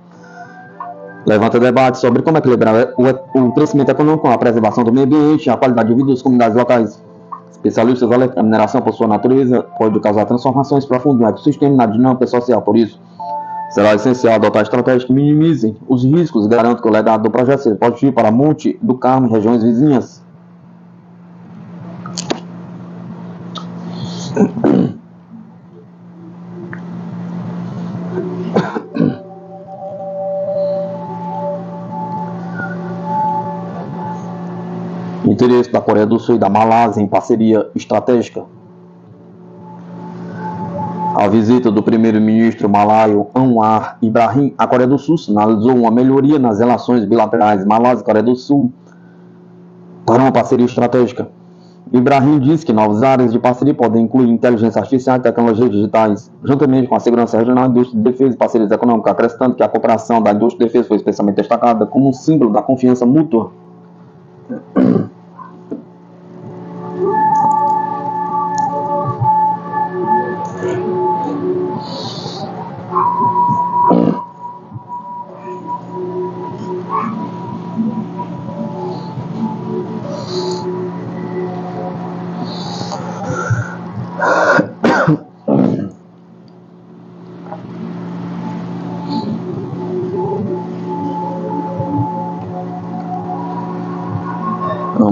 levanta debate sobre como equilibrar o crescimento econômico com a preservação do meio ambiente e a qualidade de vida das comunidades locais. Especialistas alertam que a mineração, por sua natureza, pode causar transformações profundas no ecossistema e na dinâmica social. Por isso, será essencial adotar estratégias que minimizem os riscos e garantam que o legado do projeto seja positivo para Monte do Carmo e regiões vizinhas. Interesse da Coreia do Sul e da Malásia em parceria estratégica. A visita do primeiro-ministro malaio Anwar Ibrahim à Coreia do Sul sinalizou uma melhoria nas relações bilaterais Malásia e Coreia do Sul para uma parceria estratégica. Ibrahim disse que novas áreas de parceria podem incluir inteligência artificial e tecnologias digitais, juntamente com a segurança regional, indústria de defesa e parcerias econômicas, acrescentando que a cooperação da indústria de defesa foi especialmente destacada como um símbolo da confiança mútua.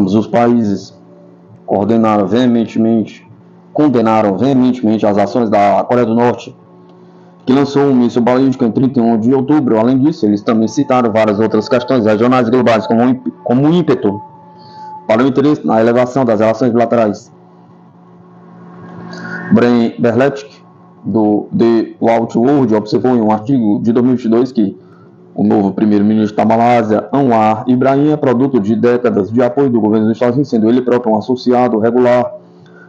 Ambos os países condenaram veementemente as ações da Coreia do Norte, que lançou um míssil balístico em 31 de outubro. Além disso, eles também citaram várias outras questões regionais e globais como ímpeto para o interesse na elevação das relações bilaterais. Brian Berletic, do The Outward, observou em um artigo de 2022 que o novo primeiro-ministro da Malásia, Anwar Ibrahim, é produto de décadas de apoio do governo dos Estados Unidos, sendo ele próprio um associado regular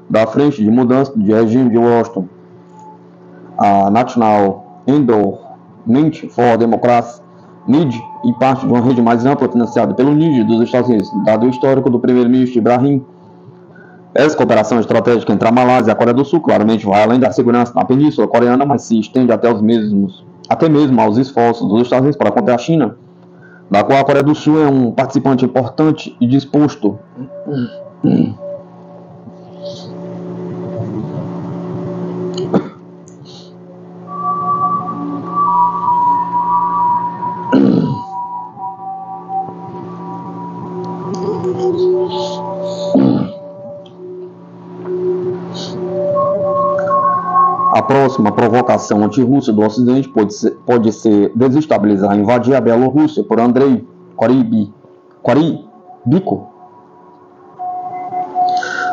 da Frente de Mudança de Regime de Washington. A National Endowment for Democracy, NID, e parte de uma rede mais ampla financiada pelo NID dos Estados Unidos. Dado o histórico do primeiro-ministro Ibrahim, essa cooperação estratégica entre a Malásia e a Coreia do Sul claramente vai além da segurança na Península Coreana, mas se estende até mesmo aos esforços dos Estados Unidos para conter a China, da qual a Coreia do Sul é um participante importante e disposto A próxima provocação anti-russa do Ocidente pode ser desestabilizar e invadir a Bielorrússia por Andrei Korybiko.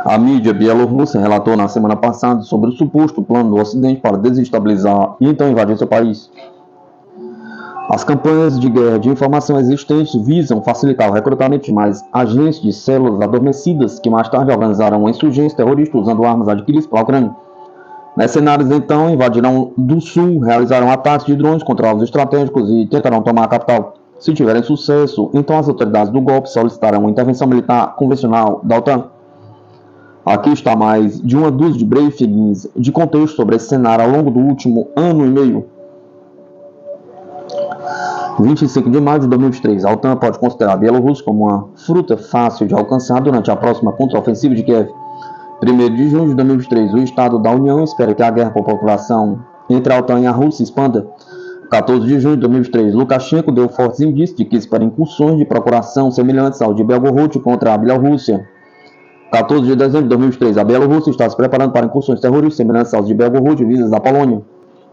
A mídia bielorrussa relatou na semana passada sobre o suposto plano do Ocidente para desestabilizar e então invadir seu país. As campanhas de guerra de informação existentes visam facilitar o recrutamento de mais agentes de células adormecidas que mais tarde organizarão uma insurgência terrorista usando armas adquiridas pela Ucrânia. Mercenários então invadirão do sul, realizarão ataques de drones contra alvos estratégicos e tentarão tomar a capital. Se tiverem sucesso, então as autoridades do golpe solicitarão uma intervenção militar convencional da OTAN. Aqui está mais de uma dúzia de briefings de contexto sobre esse cenário ao longo do último ano e meio. 25 de maio de 2023, a OTAN pode considerar a Bielorrússia como uma fruta fácil de alcançar durante a próxima contraofensiva de Kiev. 1º de junho de 2023, o Estado da União espera que a guerra por população entre a OTAN e a Rússia expanda. 14 de junho de 2023, Lukashenko deu fortes indícios de que espera incursões de procuração semelhantes ao de Belgorod contra a Bielorrússia. 14 de dezembro de 2023, a Bielorrússia está se preparando para incursões terroristas semelhantes aos de Belgorod vindas da Polônia.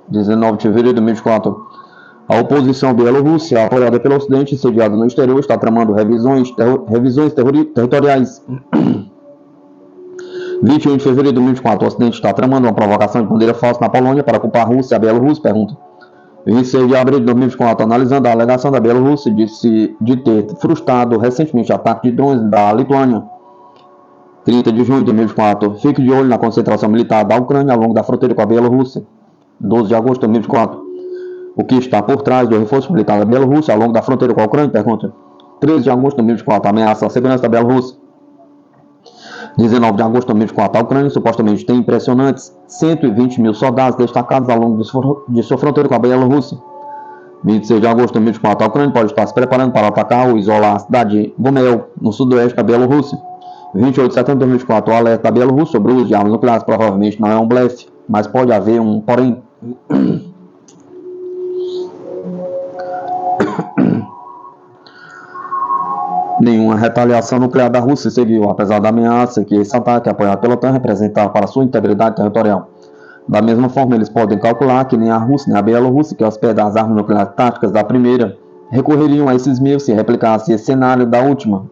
19 de fevereiro de 2024, a oposição bielorrussa, apoiada pelo Ocidente e sediada no exterior, está tramando revisões territoriais. 21 de fevereiro de 2024, o Ocidente está tramando uma provocação de bandeira falsa na Polônia para culpar a Rússia e a Bielorrússia, pergunta. 26 de abril de 2024, analisando a alegação da Bielorrússia de ter frustrado recentemente o ataque de drones da Lituânia. 30 de junho de 2024, fique de olho na concentração militar da Ucrânia ao longo da fronteira com a Bielorrússia. 12 de agosto de 2024, o que está por trás do reforço militar da Bielorrússia ao longo da fronteira com a Ucrânia, pergunta. 13 de agosto de 2024, ameaça à segurança da Bielorrússia. 19 de agosto de 2024, a Ucrânia supostamente tem impressionantes 120 mil soldados destacados ao longo de sua fronteira com a Bielorrússia. 26 de agosto de 2024, a Ucrânia pode estar se preparando para atacar ou isolar a cidade de Gomel, no sudoeste da Bielorrússia. 28 de setembro de 2024, o alerta da Bielorrússia sobre o uso de armas nucleares provavelmente não é um blefe, mas pode haver um porém. Nenhuma retaliação nuclear da Rússia se viu, apesar da ameaça que esse ataque apoiado pela OTAN representar para sua integridade territorial. Da mesma forma, eles podem calcular que nem a Rússia nem a Bielorrússia, que hospeda as armas nucleares táticas da primeira, recorreriam a esses meios se replicasse esse cenário da última.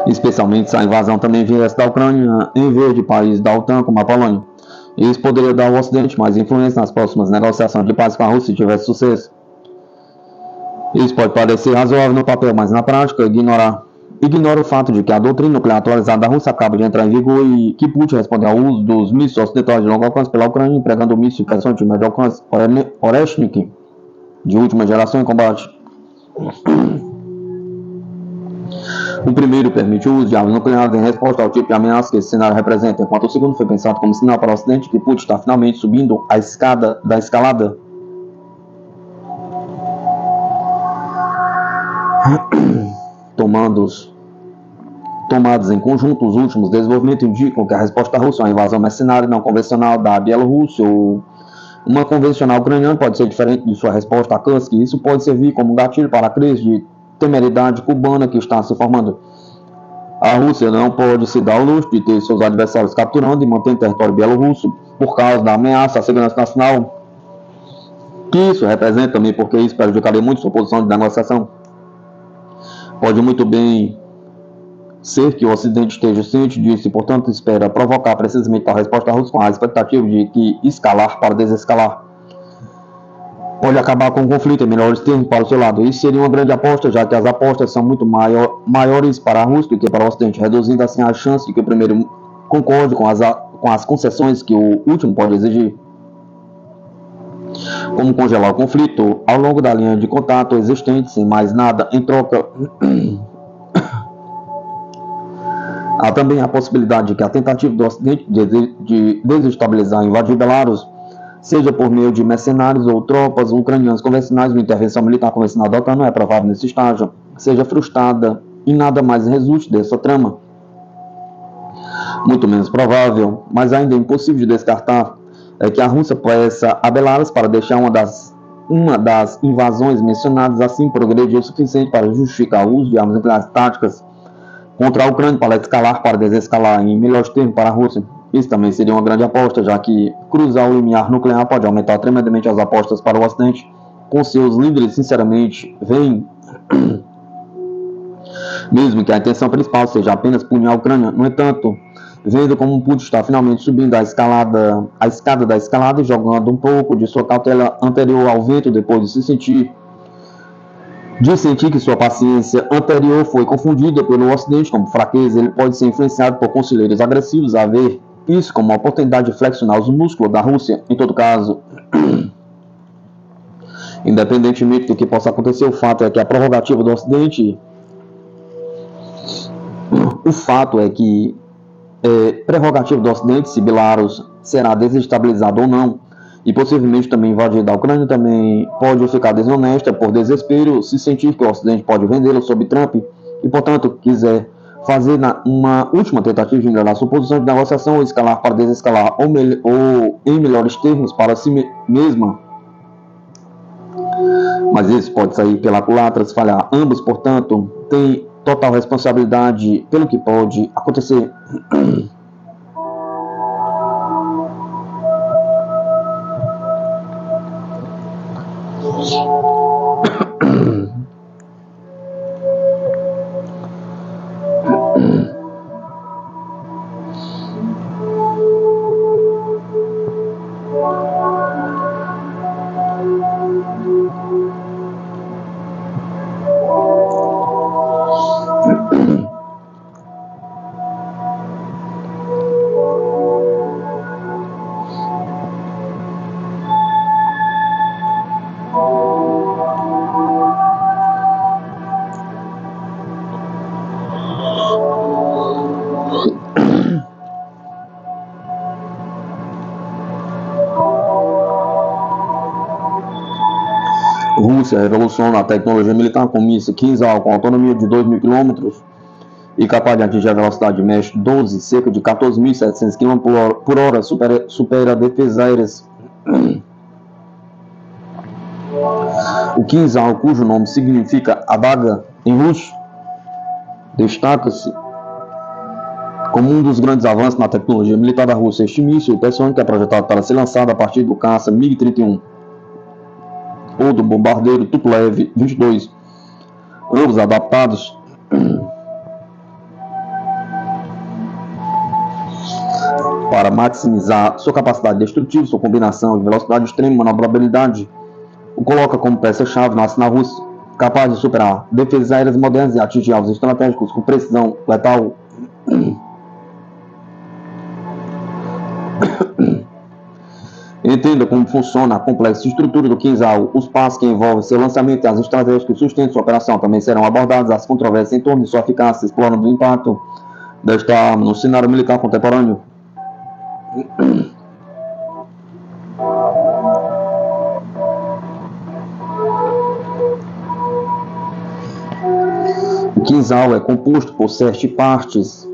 Especialmente se a invasão também viesse da Ucrânia, em vez de países da OTAN como a Polônia. Isso poderia dar ao Ocidente mais influência nas próximas negociações de paz com a Rússia se tivesse sucesso. Isso pode parecer razoável no papel, mas na prática ignora o fato de que a doutrina nuclear atualizada da Rússia acaba de entrar em vigor e que Putin respondeu ao uso dos mísseis ocidentais de longo alcance pela Ucrânia, empregando o míssil de médio alcance Oreshnik de última geração em combate. O primeiro permite o uso de armas nucleares em resposta ao tipo de ameaça que esse cenário representa, enquanto o segundo foi pensado como sinal para o Ocidente que Putin está finalmente subindo a escada da escalada. Tomados em conjunto, os últimos desenvolvimentos indicam que a resposta russa a uma invasão mercenária não convencional da Bielorrússia ou uma convencional ucraniana pode ser diferente de sua resposta a Kursk, e isso pode servir como um gatilho para a crise de temeridade cubana que está se formando. A Rússia não pode se dar ao luxo de ter seus adversários capturando e mantendo território bielorrusso por causa da ameaça à segurança nacional que isso representa também, porque isso prejudicaria muito sua posição de negociação. Pode muito bem ser que o Ocidente esteja ciente disso e, portanto, espera provocar precisamente a resposta russa com a expectativa de que escalar para desescalar pode acabar com o conflito em melhores termos para o seu lado. Isso seria uma grande aposta, já que as apostas são muito maiores para a Rússia do que para o Ocidente, reduzindo assim a chance de que o primeiro concorde com as concessões que o último pode exigir, como congelar o conflito ao longo da linha de contato existente, sem mais nada em troca. Há também a possibilidade de que a tentativa do Ocidente de desestabilizar e invadir Belarus, seja por meio de mercenários ou tropas ucranianas convencionais, uma intervenção militar convencional da OTAN não é provável nesse estágio, seja frustrada e nada mais resulte dessa trama. Muito menos provável, mas ainda é impossível de descartar, é que a Rússia possa a Belarus para deixar uma das invasões mencionadas assim progredir o suficiente para justificar o uso de armas nucleares táticas contra a Ucrânia para escalar para desescalar em melhores termos para a Rússia. Isso também seria uma grande aposta, já que cruzar o limiar nuclear pode aumentar tremendamente as apostas para o Ocidente, com seus líderes sinceramente veem mesmo que a intenção principal seja apenas punir a Ucrânia. No entanto, vendo como Putin está finalmente subindo a escada da escalada e jogando um pouco de sua cautela anterior ao vento depois de sentir que sua paciência anterior foi confundida pelo Ocidente como fraqueza, ele pode ser influenciado por conselheiros agressivos a ver isso como uma oportunidade de flexionar os músculos da Rússia. Em todo caso, independentemente do que possa acontecer, o fato é que a prerrogativa do Ocidente, prerrogativa do Ocidente se Belarus será desestabilizado ou não, e possivelmente também invadida a Ucrânia, também pode ficar desonesta por desespero, se sentir que o Ocidente pode vendê-lo sob Trump e, portanto, quiser fazer uma última tentativa de melhorar sua posição de negociação ou escalar para desescalar ou em melhores termos para si mesma. Mas isso pode sair pela culatra se falhar. Ambos, portanto, têm total responsabilidade pelo que pode acontecer. Rússia revoluciona a tecnologia militar com mísseis Kinzhal com autonomia de 2.000 km e capaz de atingir a velocidade de Mach 12, cerca de 14.700 km por hora, supera defesas aéreas. O Kinzhal, cujo nome significa adaga em russo, destaca-se como um dos grandes avanços na tecnologia militar da Rússia. Este míssil hipersônico é projetado para ser lançado a partir do caça MiG-31 ou do bombardeiro Tupolev 22, ambos adaptados para maximizar sua capacidade destrutiva. Sua combinação de velocidade extrema e manobrabilidade o coloca como peça-chave na arsenal russo, capaz de superar defesas aéreas modernas e atingir alvos estratégicos com precisão letal. Entenda como funciona a complexa estrutura do Kinzhal. Os passos que envolvem seu lançamento e as estratégias que sustentam sua operação também serão abordadas. As controvérsias em torno de sua eficácia, explorando o impacto desta arma no cenário militar contemporâneo. O Kinzhal é composto por 7 partes.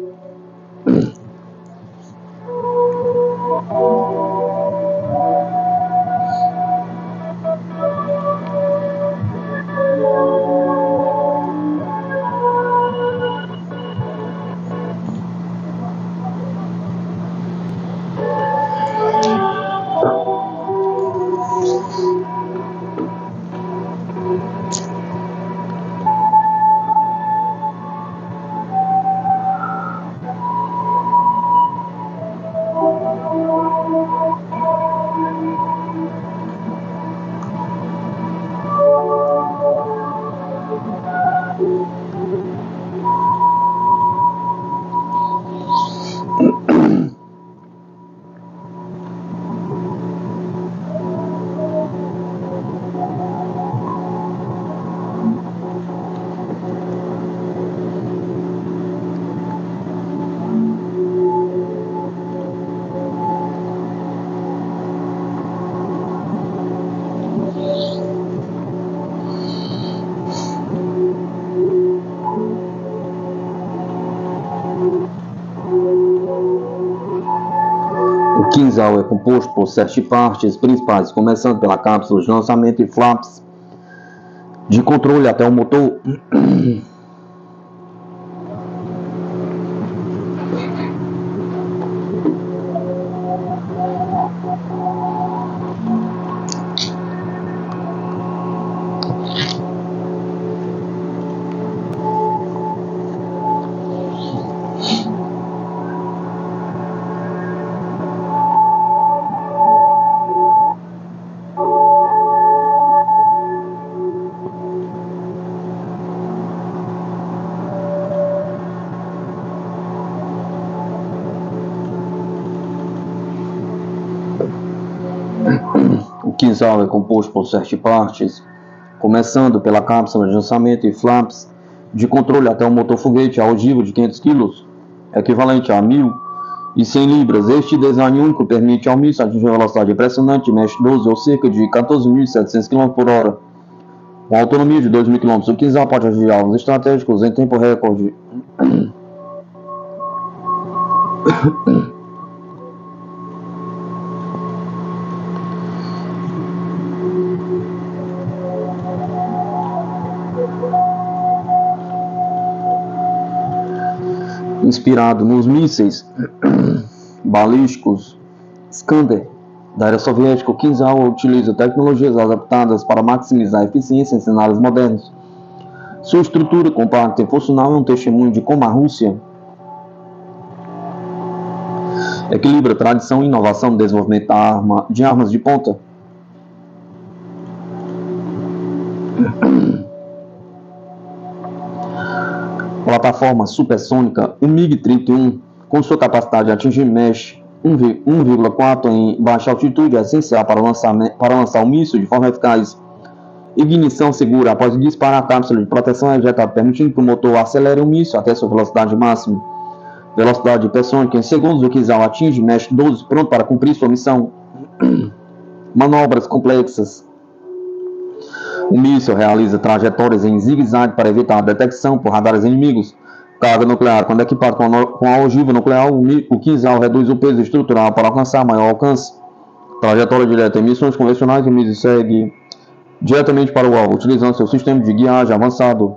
O quinzal é composto por 7 partes principais, começando pela cápsula de lançamento e flaps de controle até o motor. O quinzal é composto por 7 partes, começando pela cápsula de lançamento e flaps de controle até o motor foguete a ogiva de 500 kg, equivalente a 1.100 libras. Este design único permite ao míssil atingir uma velocidade impressionante de Mach 12 ou cerca de 14.700 km por hora, com autonomia de 2.000 km. O quinzal pode atingir alvos estratégicos em tempo recorde. Inspirado nos mísseis balísticos Iskander da era soviética, o quinzal utiliza tecnologias adaptadas para maximizar a eficiência em cenários modernos. Sua estrutura compacta e funcional é um testemunho de como a Rússia equilibra tradição e inovação no desenvolvimento de armas de ponta. Plataforma supersônica, o MiG-31, com sua capacidade de atingir Mach 1,4 em baixa altitude, é essencial para lançar o míssil de forma eficaz. Ignição segura após disparar a cápsula de proteção ejetada, permitindo que o motor acelere o míssil até sua velocidade máxima. Velocidade hipersônica em segundos, o quinzal atinge Mach 12, pronto para cumprir sua missão. Manobras complexas. O míssil realiza trajetórias em zigue-zague para evitar a detecção por radares inimigos. Carga nuclear. Quando equipado com a ogiva nuclear, o quinzal reduz o peso estrutural para alcançar maior alcance. Trajetória direta. Em missões convencionais, o míssil segue diretamente para o alvo, utilizando seu sistema de guiagem avançado.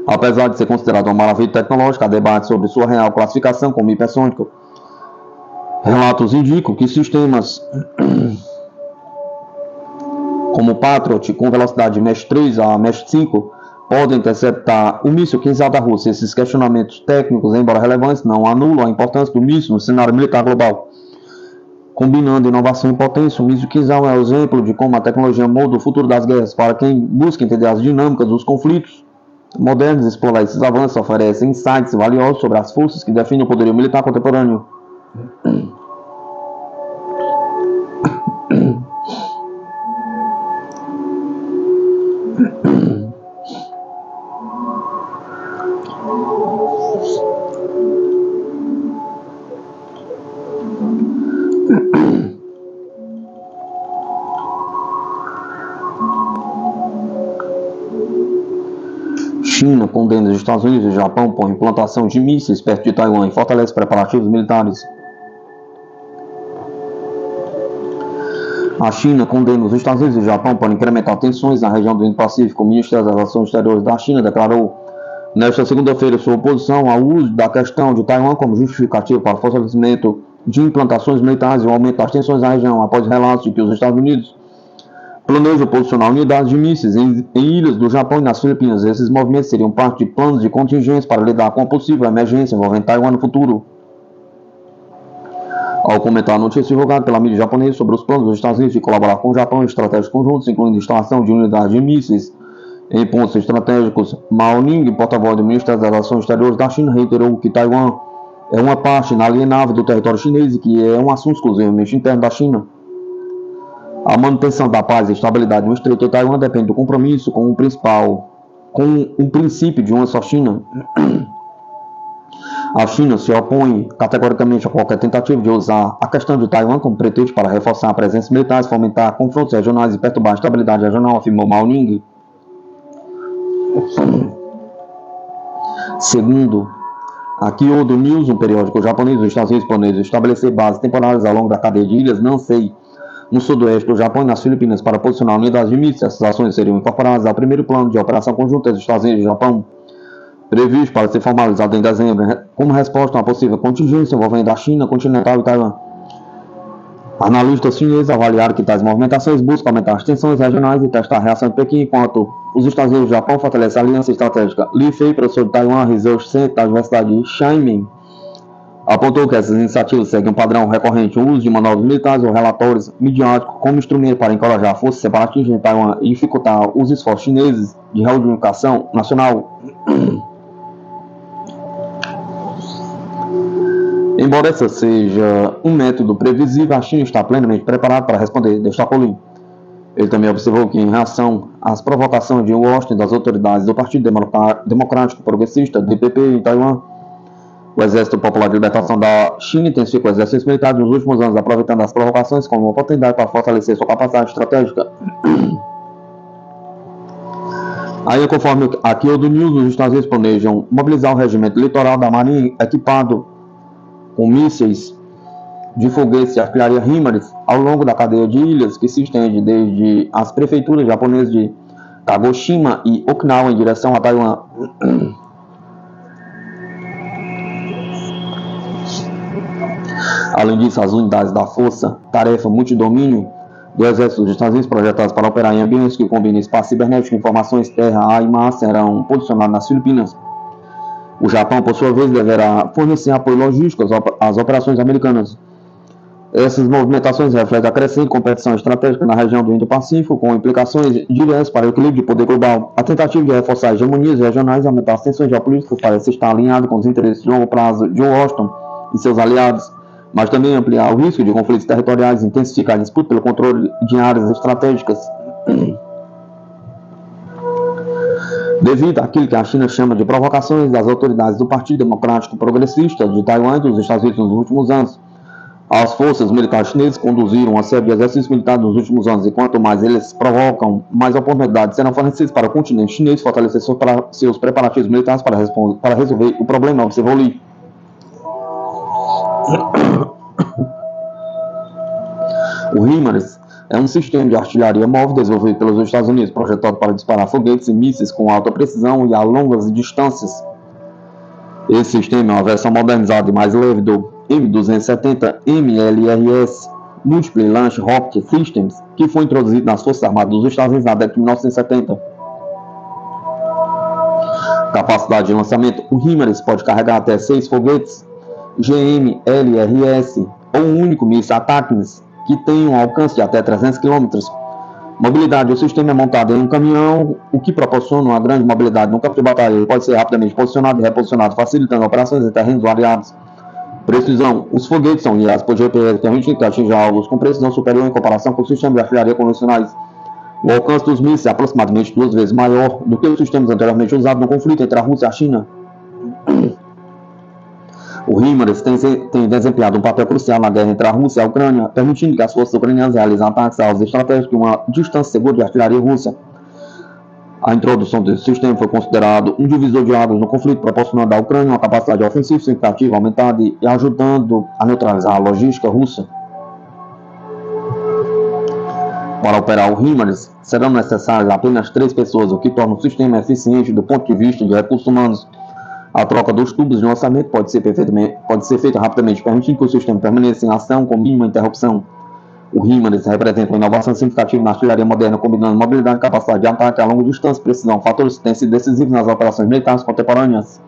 Apesar de ser considerado uma maravilha tecnológica, há debate sobre sua real classificação como hipersônico. Relatos indicam que sistemas como o Patriot, com velocidade de Mach 3 a Mach 5, podem interceptar o míssil quinzal da Rússia. Esses questionamentos técnicos, embora relevantes, não anulam a importância do míssil no cenário militar global. Combinando inovação e potência, o míssil quinzal é um exemplo de como a tecnologia molda o futuro das guerras. Para quem busca entender as dinâmicas dos conflitos modernos, explorar esses avanços oferece insights valiosos sobre as forças que definem o poderio militar contemporâneo. China condena os Estados Unidos e o Japão por implantação de mísseis perto de Taiwan e fortalece preparativos militares. A China condena os Estados Unidos e o Japão por incrementar tensões na região do Indo-Pacífico. O Ministério das Relações Exteriores da China declarou nesta segunda-feira sua oposição ao uso da questão de Taiwan como justificativo para o fortalecimento de implantações militares e o aumento das tensões na região, após relatos de que os Estados Unidos planejam posicionar unidades de mísseis em ilhas do Japão e nas Filipinas. Esses movimentos seriam parte de planos de contingência para lidar com a possível emergência envolvendo Taiwan no futuro. Ao comentar a notícia divulgada pela mídia japonesa sobre os planos dos Estados Unidos de colaborar com o Japão em estratégias conjuntas, incluindo instalação de unidades de mísseis em pontos estratégicos, Mao Ning, porta-voz do Ministério das Relações Exteriores da China, reiterou que Taiwan é uma parte inalienável do território chinês e que é um assunto exclusivamente interno da China. A manutenção da paz e estabilidade no Estreito de Taiwan depende do compromisso com o princípio de uma só China. A China se opõe categoricamente a qualquer tentativa de usar a questão de Taiwan como pretexto para reforçar a presença militar, fomentar confrontos regionais e perturbar a estabilidade regional, afirmou Mao Ning. Segundo A Kyodo News, um periódico japonês, os Estados Unidos planejam estabelecer bases temporárias ao longo da cadeia de ilhas Nansei, no sudoeste do Japão e nas Filipinas, para posicionar unidades de mísseis. Essas ações seriam incorporadas ao primeiro plano de operação conjunta dos Estados Unidos e Japão, previsto para ser formalizado em dezembro, como resposta a uma possível contingência envolvendo a China continental e Taiwan. Analistas chineses avaliaram que tais movimentações buscam aumentar as tensões regionais e testar a reação de Pequim, enquanto os Estados Unidos e o Japão fortalecem a aliança estratégica. Li Fei, professor de Taiwan Research Center da Universidade de Xiamen, apontou que essas iniciativas seguem um padrão recorrente, o uso de manobras militares ou relatórios midiáticos como instrumento para encorajar forças separatistas em Taiwan e dificultar os esforços chineses de reunificação nacional. Embora essa seja um método previsível, a China está plenamente preparada para responder, destacou Li. Ele também observou que, em reação às provocações de Washington das autoridades do Partido Democrático Progressista, DPP, em Taiwan, o Exército Popular de Libertação da China intensificou exercícios militares nos últimos anos, aproveitando as provocações como uma oportunidade para fortalecer sua capacidade estratégica. Aí, conforme a Kyodo News, os Estados Unidos planejam mobilizar o regimento litoral da Marinha equipado com mísseis de foguetes e artilharia HIMARS ao longo da cadeia de ilhas que se estende desde as prefeituras japonesas de Kagoshima e Okinawa em direção a Taiwan. Além disso, as unidades da Força Tarefa Multidomínio do Exército dos Estados Unidos, projetadas para operar em ambientes que combinem espaço cibernético, informações, terra, ar e mar, serão posicionadas nas Filipinas. O Japão, por sua vez, deverá fornecer apoio logístico às operações americanas. Essas movimentações refletem a crescente competição estratégica na região do Indo-Pacífico, com implicações diretas para o equilíbrio de poder global. A tentativa de reforçar as hegemonias regionais e aumentar as tensões geopolíticas parece estar alinhada com os interesses de longo prazo de Washington e seus aliados, mas também ampliar o risco de conflitos territoriais e intensificar a disputa pelo controle de áreas estratégicas. Devido àquilo que a China chama de provocações das autoridades do Partido Democrático Progressista de Taiwan e dos Estados Unidos nos últimos anos, as forças militares chinesas conduziram uma série de exercícios militares nos últimos anos, e quanto mais eles provocam, mais oportunidades serão fornecidas para o continente chinês fortalecer seus preparativos militares para resolver o problema, observou Li. O HIMARS é um sistema de artilharia móvel desenvolvido pelos Estados Unidos, projetado para disparar foguetes e mísseis com alta precisão e a longas distâncias. Esse sistema é uma versão modernizada e mais leve do M270 MLRS Multiple Launch Rocket Systems, que foi introduzido nas Forças Armadas dos Estados Unidos na década de 1970. Capacidade de lançamento: o HIMARS pode carregar até 6 foguetes GMLRS ou um único míssil ATACMS que tem um alcance de até 300 km. Mobilidade: o sistema é montado em um caminhão, o que proporciona uma grande mobilidade no campo de batalha. Ele pode ser rapidamente posicionado e reposicionado, facilitando operações em terrenos variados. Precisão: os foguetes são guiados por GPS, permitindo que atinja alvos com precisão superior em comparação com os sistemas de artilharia convencionais. O alcance dos mísseis é aproximadamente 2 vezes maior do que os sistemas anteriormente usados no conflito entre a Rússia e a China. O HIMARS tem desempenhado um papel crucial na guerra entre a Rússia e a Ucrânia, permitindo que as forças ucranianas realizem ataques a alvos estratégicos de uma distância segura de artilharia russa. A introdução desse sistema foi considerado um divisor de águas no conflito, proporcionando à Ucrânia uma capacidade ofensiva significativa aumentada e ajudando a neutralizar a logística russa. Para operar o HIMARS, serão necessárias apenas 3 pessoas, o que torna o sistema eficiente do ponto de vista de recursos humanos. A troca dos tubos de lançamento pode ser feita rapidamente, permitindo que o sistema permaneça em ação com mínima interrupção. O HIMARS representa uma inovação significativa na artilharia moderna, combinando mobilidade e capacidade de ataque a longa distância, precisão, fatores que têm sido decisivos nas operações militares contemporâneas.